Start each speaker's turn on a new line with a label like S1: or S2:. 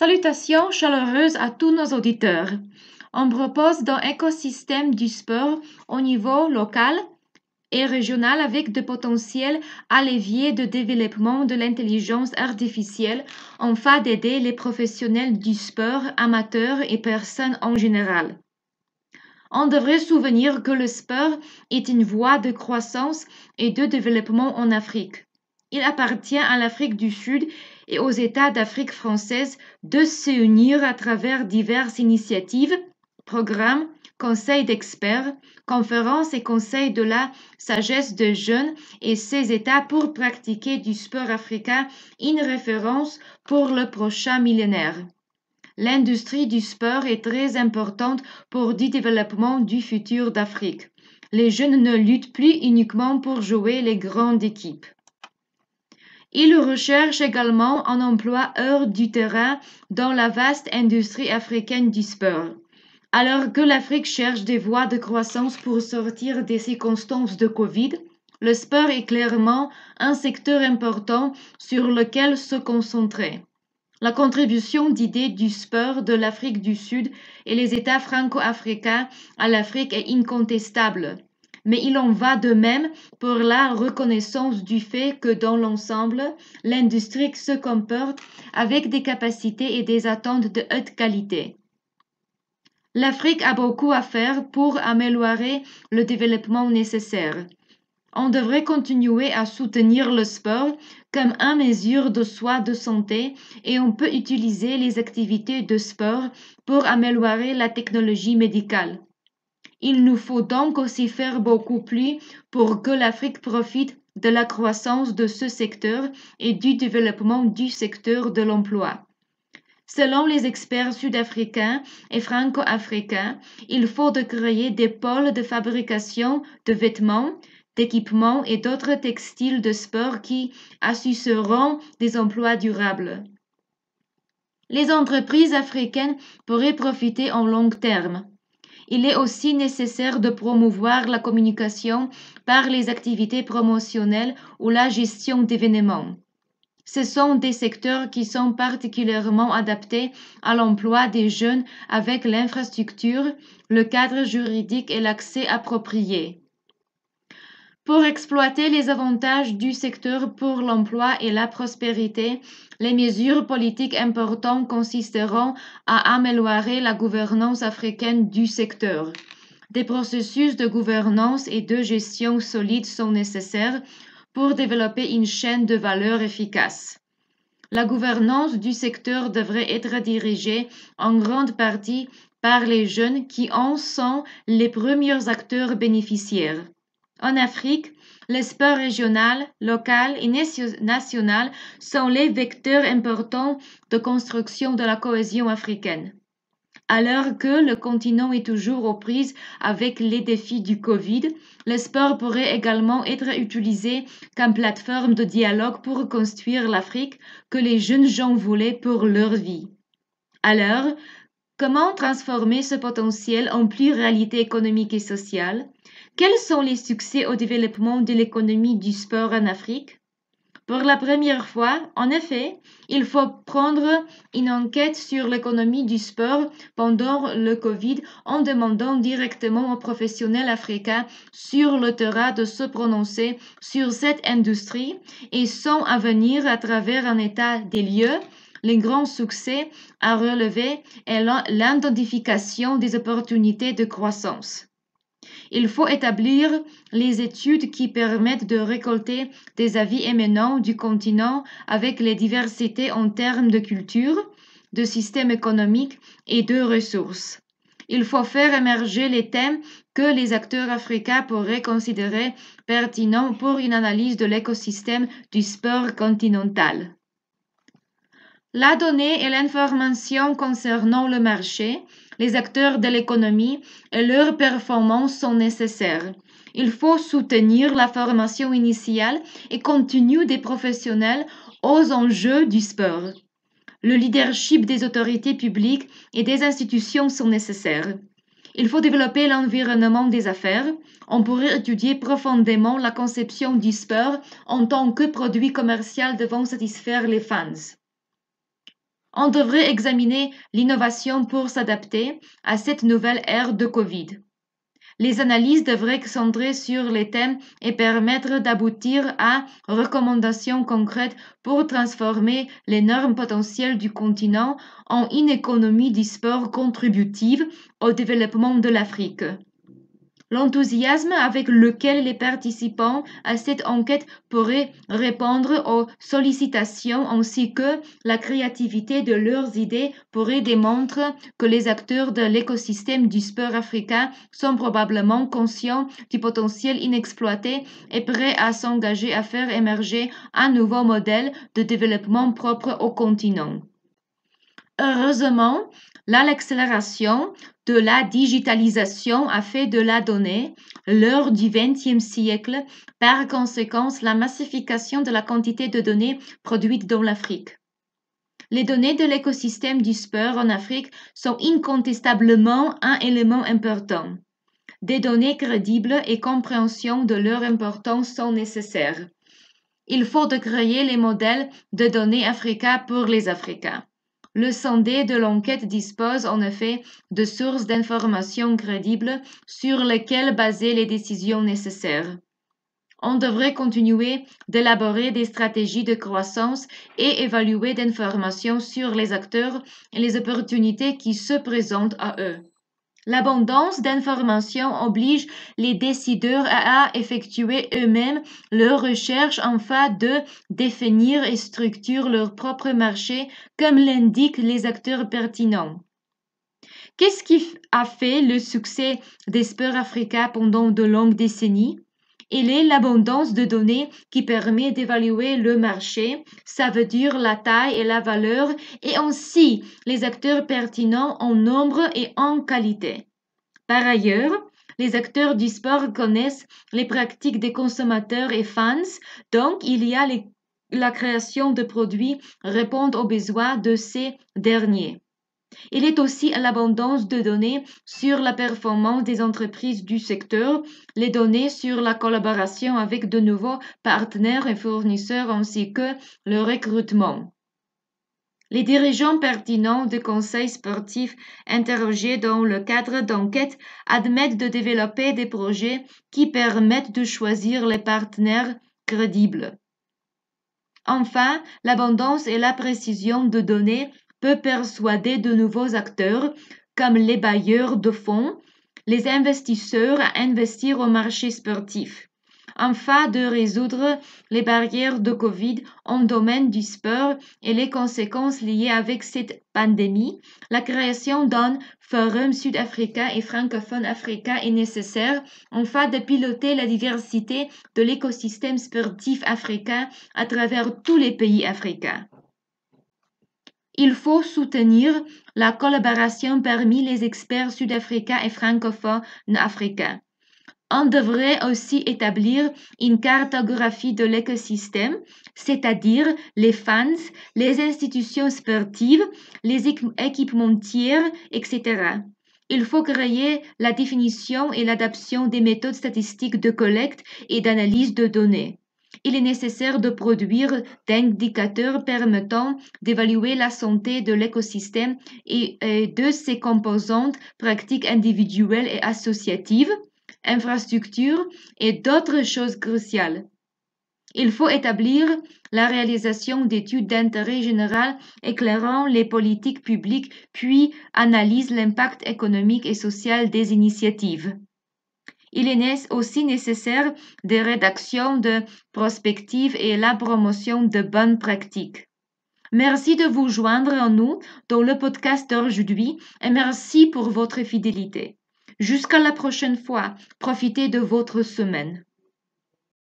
S1: Salutations chaleureuses à tous nos auditeurs. On propose d'un écosystème du sport au niveau local et régional avec de potentiels leviers de développement de l'intelligence artificielle afin d'aider les professionnels du sport, amateurs et personnes en général. On devrait se souvenir que le sport est une voie de croissance et de développement en Afrique. Il appartient à l'Afrique du Sud et aux États d'Afrique française de se unir à travers diverses initiatives, programmes, conseils d'experts, conférences et conseils de la sagesse de jeunes et ces États pour pratiquer du sport africain une référence pour le prochain millénaire. L'industrie du sport est très importante pour le développement du futur d'Afrique. Les jeunes ne luttent plus uniquement pour jouer les grandes équipes. Ils recherchent également un emploi hors du terrain dans la vaste industrie africaine du sport. Alors que l'Afrique cherche des voies de croissance pour sortir des circonstances de Covid, le sport est clairement un secteur important sur lequel se concentrer. La contribution d'idées du sport de l'Afrique du Sud et les États franco-africains à l'Afrique est incontestable. Mais il en va de même pour la reconnaissance du fait que dans l'ensemble, l'industrie se comporte avec des capacités et des attentes de haute qualité. L'Afrique a beaucoup à faire pour améliorer le développement nécessaire. On devrait continuer à soutenir le sport comme une mesure de soin de santé et on peut utiliser les activités de sport pour améliorer la technologie médicale. Il nous faut donc aussi faire beaucoup plus pour que l'Afrique profite de la croissance de ce secteur et du développement du secteur de l'emploi. Selon les experts sud-africains et franco-africains, il faut créer des pôles de fabrication de vêtements, d'équipements et d'autres textiles de sport qui assureront des emplois durables. Les entreprises africaines pourraient profiter en long terme. Il est aussi nécessaire de promouvoir la communication par les activités promotionnelles ou la gestion d'événements. Ce sont des secteurs qui sont particulièrement adaptés à l'emploi des jeunes avec l'infrastructure, le cadre juridique et l'accès approprié. Pour exploiter les avantages du secteur pour l'emploi et la prospérité, les mesures politiques importantes consisteront à améliorer la gouvernance africaine du secteur. Des processus de gouvernance et de gestion solides sont nécessaires pour développer une chaîne de valeur efficace. La gouvernance du secteur devrait être dirigée en grande partie par les jeunes qui en sont les premiers acteurs bénéficiaires. En Afrique, les sports régional, local et national sont les vecteurs importants de construction de la cohésion africaine. Alors que le continent est toujours aux prises avec les défis du Covid, le sport pourrait également être utilisé comme plateforme de dialogue pour construire l'Afrique que les jeunes gens voulaient pour leur vie. Alors, comment transformer ce potentiel en pluralité économique et sociale? Quels sont les succès au développement de l'économie du sport en Afrique? Pour la première fois, en effet, il faut prendre une enquête sur l'économie du sport pendant le Covid en demandant directement aux professionnels africains sur le terrain de se prononcer sur cette industrie et son avenir à travers un état des lieux. Les grands succès à relever est l'identification des opportunités de croissance. Il faut établir les études qui permettent de récolter des avis émanant du continent avec les diversités en termes de culture, de système économique et de ressources. Il faut faire émerger les thèmes que les acteurs africains pourraient considérer pertinents pour une analyse de l'écosystème du sport continental. La donnée et l'information concernant le marché, les acteurs de l'économie et leurs performances sont nécessaires. Il faut soutenir la formation initiale et continue des professionnels aux enjeux du sport. Le leadership des autorités publiques et des institutions sont nécessaires. Il faut développer l'environnement des affaires. On pourrait étudier profondément la conception du sport en tant que produit commercial devant satisfaire les fans. On devrait examiner l'innovation pour s'adapter à cette nouvelle ère de Covid. Les analyses devraient se centrer sur les thèmes et permettre d'aboutir à recommandations concrètes pour transformer les normes potentielles du continent en une économie du sport contributive au développement de l'Afrique. L'enthousiasme avec lequel les participants à cette enquête pourraient répondre aux sollicitations ainsi que la créativité de leurs idées pourrait démontrer que les acteurs de l'écosystème du sport africain sont probablement conscients du potentiel inexploité et prêts à s'engager à faire émerger un nouveau modèle de développement propre au continent. Heureusement, l'accélération de la digitalisation a fait de la donnée l'heure du XXe siècle, par conséquent la massification de la quantité de données produites dans l'Afrique. Les données de l'écosystème du sport en Afrique sont incontestablement un élément important. Des données crédibles et compréhension de leur importance sont nécessaires. Il faut créer les modèles de données Africa pour les Africains. Le sondé de l'enquête dispose en effet de sources d'informations crédibles sur lesquelles baser les décisions nécessaires. On devrait continuer d'élaborer des stratégies de croissance et évaluer d'informations sur les acteurs et les opportunités qui se présentent à eux. L'abondance d'informations oblige les décideurs à effectuer eux-mêmes leurs recherches afin de définir et structurer leur propre marché comme l'indiquent les acteurs pertinents. Qu'est-ce qui a fait le succès des sports africains pendant de longues décennies? Il est l'abondance de données qui permet d'évaluer le marché, ça veut dire la taille et la valeur, et ainsi les acteurs pertinents en nombre et en qualité. Par ailleurs, les acteurs du sport connaissent les pratiques des consommateurs et fans, donc il y a la création de produits répondent aux besoins de ces derniers. Il est aussi l'abondance de données sur la performance des entreprises du secteur, les données sur la collaboration avec de nouveaux partenaires et fournisseurs ainsi que le recrutement. Les dirigeants pertinents de conseils sportifs interrogés dans le cadre d'enquêtes admettent de développer des projets qui permettent de choisir les partenaires crédibles. Enfin, l'abondance et la précision de données peut persuader de nouveaux acteurs, comme les bailleurs de fonds, les investisseurs à investir au marché sportif. Afin de résoudre les barrières de Covid en domaine du sport et les conséquences liées avec cette pandémie, la création d'un forum sud-africain et francophone africain est nécessaire afin de piloter la diversité de l'écosystème sportif africain à travers tous les pays africains. Il faut soutenir la collaboration parmi les experts sud-africains et francophones africains. On devrait aussi établir une cartographie de l'écosystème, c'est-à-dire les fans, les institutions sportives, les équipementiers, etc. Il faut créer la définition et l'adaptation des méthodes statistiques de collecte et d'analyse de données. Il est nécessaire de produire des indicateurs permettant d'évaluer la santé de l'écosystème et de ses composantes pratiques individuelles et associatives, infrastructures et d'autres choses cruciales. Il faut établir la réalisation d'études d'intérêt général éclairant les politiques publiques, puis analyse l'impact économique et social des initiatives. Il est aussi nécessaire des rédactions de prospectives et la promotion de bonnes pratiques. Merci de vous joindre à nous dans le podcast d'aujourd'hui et merci pour votre fidélité. Jusqu'à la prochaine fois, profitez de votre semaine.